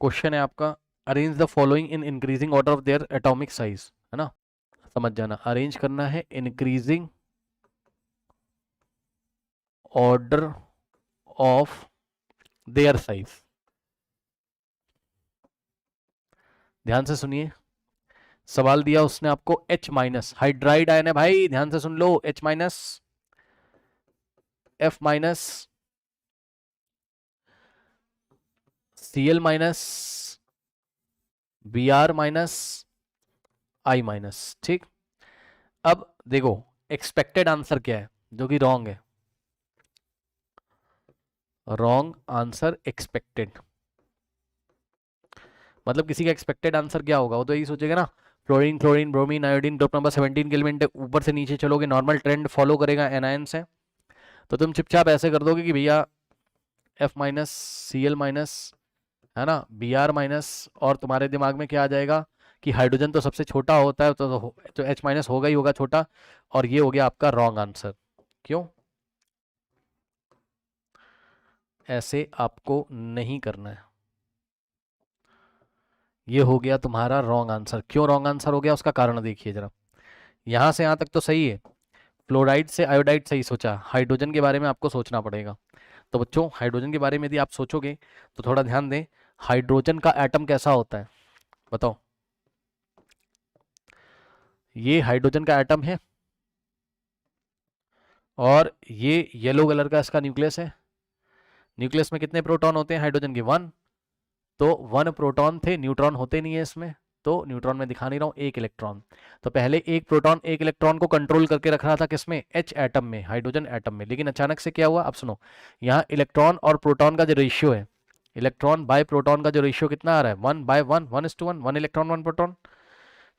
Question है आपका, arrange the following in increasing order of their atomic size, है ना, समझ जाना, अरेंज करना है increasing order of their size. ध्यान से सुनिए, सवाल दिया उसने आपको H माइनस, हाइड्राइड आयन है भाई, ध्यान से सुन लो, H minus, F minus, Cl minus, Br minus, I minus. ठीक, अब देखो एक्सपेक्टेड आंसर क्या है, जो कि रॉन्ग है, रॉन्ग आंसर एक्सपेक्टेड। मतलब किसी का एक्सपेक्टेड आंसर क्या होगा, वो तो यही सोचेगा ना, fluorine chlorine bromine iodine group number 17 के एलिमेंट, ऊपर से नीचे चलोगे, नॉर्मल ट्रेंड फॉलो करेगा एनायन से, तो तुम चुपचाप ऐसे कर दोगे कि भैया F माइनस, Cl माइनस, है ना, Br माइनस, और तुम्हारे दिमाग में क्या आ जाएगा कि हाइड्रोजन तो सबसे छोटा होता है, तो H माइनस होगा ही होगा छोटा, और ये हो गया आपका रॉन्ग आंसर। क्यों? ऐसे आपको नहीं करना है, ये हो गया तुम्हारा रॉन्ग आंसर। क्यों रॉन्ग आंसर हो गया, उसका कारण देखिए जरा। यहां से यहां तक तो सही है, फ्लोराइड से आयोडाइड सही सोचा, हाइड्रोजन के बारे में आपको सोचना पड़ेगा। तो बच्चों हाइड्रोजन के बारे में यदि आप सोचोगे तो थोड़ा ध्यान दें, हाइड्रोजन का एटम कैसा होता है बताओ। ये हाइड्रोजन का एटम है, और ये येलो कलर का इसका न्यूक्लियस है। न्यूक्लियस में कितने प्रोटॉन होते हैं हाइड्रोजन के? 1। तो 1 प्रोटॉन थे, न्यूट्रॉन होते नहीं है इसमें, तो न्यूट्रॉन में दिखा नहीं रहा हूं, एक इलेक्ट्रॉन। तो पहले एक प्रोटॉन एक इलेक्ट्रॉन को कंट्रोल करके रख रहा था, किसमें? H एटम में, हाइड्रोजन एटम में। लेकिन अचानक से क्या हुआ, अब सुनो, यहाँ इलेक्ट्रॉन और प्रोटॉन का जो रेशियो है, इलेक्ट्रॉन बाय प्रोटॉन का जो रेशियो कितना आ रहा है, 1/1, 1:1, 1 इलेक्ट्रॉन 1 प्रोटॉन।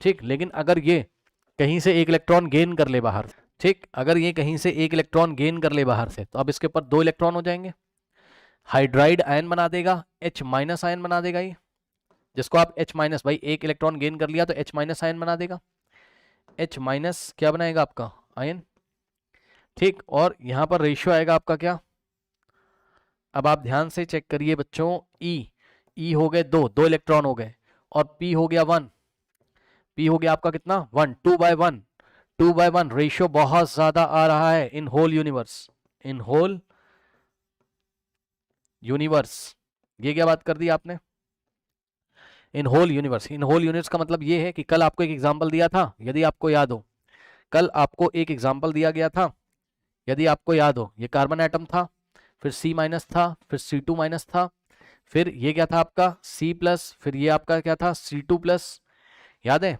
ठीक, लेकिन अगर ये कहीं से एक इलेक्ट्रॉन गेन कर ले बाहर, ठीक, अगर ये कहीं से एक इलेक्ट्रॉन गेन कर ले बाहर से, तो अब इसके ऊपर 2 इलेक्ट्रॉन हो जाएंगे, हाइड्राइड आयन बना देगा, H माइनस आयन बना देगा ये, जिसको आप H माइनस, भाई एक इलेक्ट्रॉन गेन कर लिया तो H माइनस आयन बना देगा, H माइनस क्या बनाएगा आपका? आयन। ठीक, और यहां पर रेशियो आएगा आपका क्या, अब आप ध्यान से चेक करिए बच्चों, E हो गए 2, 2 इलेक्ट्रॉन हो गए, और P हो गया 1, P हो गया आपका कितना? 1, 2/1, 2/1, रेशियो बहुत ज्यादा आ रहा है in whole universe, in whole universe. ये क्या बात कर दी आपने, in whole universe? In whole universe का मतलब ये है कि कल आपको एक एग्जांपल दिया था, यदि आपको याद हो, कल आपको एक एग्जांपल दिया गया था, यदि आपको याद हो, ये कार्बन एटम था, फिर C माइनस था, फिर C2 माइनस था, फिर ये क्या था आपका C प्लस, फिर ये आपका क्या था C2 प्लस, याद है?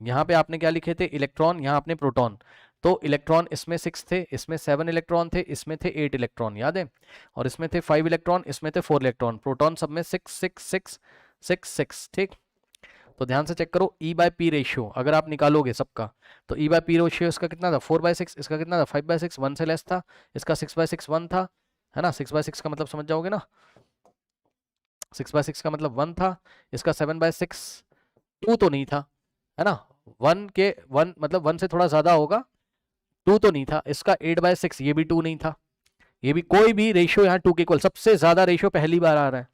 यहाँ पे आपने क्या लिखे थे, इलेक्ट्रॉन, यहाँ आपने प्रोटॉन, तो इलेक्ट्रॉन इसमें 6 थे, इसमें 7 इलेक्ट्रॉन थे, इसमें थे 8 इलेक्ट्रॉन, याद है? और इसमें थे 5 इलेक्ट्रॉन, इसमें थे 4 इलेक्ट्रॉन, प्रोटॉन सब में 6 6 6 6 6। ठीक, तो ध्यान से चेक करो, E/P रेशियो अगर आप निकालोगे सबका, तो E/P रेशियो इसका कितना था? 4/6, इसका कितना था? 5/6, 1 से लेस था, इसका 6/6 1 था, है ना, 6/6 का मतलब समझ जाओगे ना, 6/6 का मतलब 1 था, इसका 7/6 2 तो नहीं था, है ना, 1 के 1 मतलब 1 से थोड़ा ज्यादा होगा, 2 तो नहीं था, इसका 8/6 ये भी 2 नहीं था, ये भी, कोई भी रेशियो यहाँ 2 के इक्वल, सबसे ज्यादा रेशियो पहली बार आ रहा है,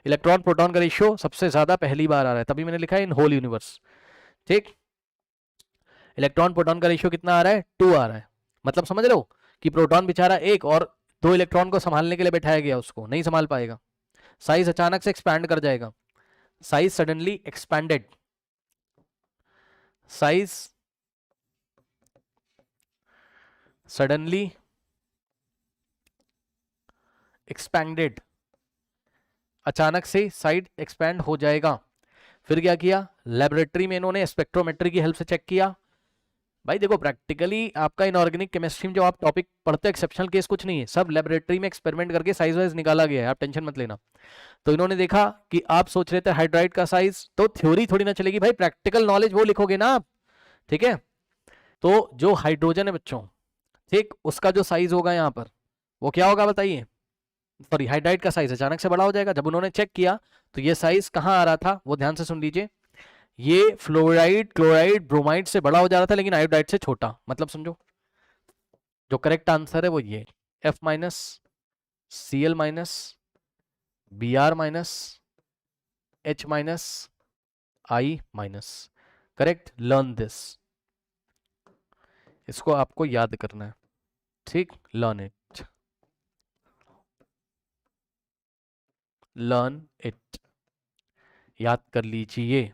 इलेक्ट्रॉन प्रोटॉन का रेशियो सबसे ज्यादा पहली बार आ रहा है, तभी मैंने लिखा है इन होल यूनिवर्स। ठीक, इलेक्ट्रॉन प्रोटॉन का रेशियो कितना आ रहा है? 2 आ रहा है, मतलब समझ रहे हो कि प्रोटॉन बेचारा एक, और 2 इलेक्ट्रॉन को संभालने के लिए बैठाया गया, उसको नहीं संभाल पाएगा, साइज अचानक से एक्सपैंड कर जाएगा, size suddenly expanded, size suddenly expanded, अचानक से साइड एक्सपैंड हो जाएगा। फिर क्या किया, लेबोरेटरी में इन्होंने स्पेक्ट्रोमेट्री की हेल्प से चेक किया। भाई देखो प्रैक्टिकली आपका इनऑर्गेनिक केमिस्ट्री में जो आप टॉपिक पढ़ते हो, एक्सेप्शनल केस कुछ नहीं है, सब लेबोरेटरी में एक्सपेरिमेंट करके साइज वाइज निकाला गया है, आप टेंशन मत लेना। तो इन्होंने देखा कि आप सोच रहे थे हाइड्राइड का साइज, तो थ्योरी थोड़ी ना चलेगी भाई, प्रैक्टिकल नॉलेज वो लिखोगे ना आप, ठीक है? तो जो हाइड्रोजन है बच्चों, ठीक, उसका जो साइज होगा यहाँ पर, वो क्या होगा बताइए, सॉरी, हाइड्राइड का साइज अचानक से बड़ा हो जाएगा। जब उन्होंने चेक किया तो ये साइज कहाँ आ रहा था, वो ध्यान से सुन लीजिए, ये फ्लोराइड क्लोराइड ब्रोमाइड से बड़ा हो जा रहा था, लेकिन आयोडाइड से छोटा, मतलब समझो, जो करेक्ट आंसर है वो ये, F minus, Cl minus, Br minus, H minus I minus. Correct, learn this, इसको आपको याद करना है, ठीक, लर्न इट, लर्न इट, याद कर लीजिए।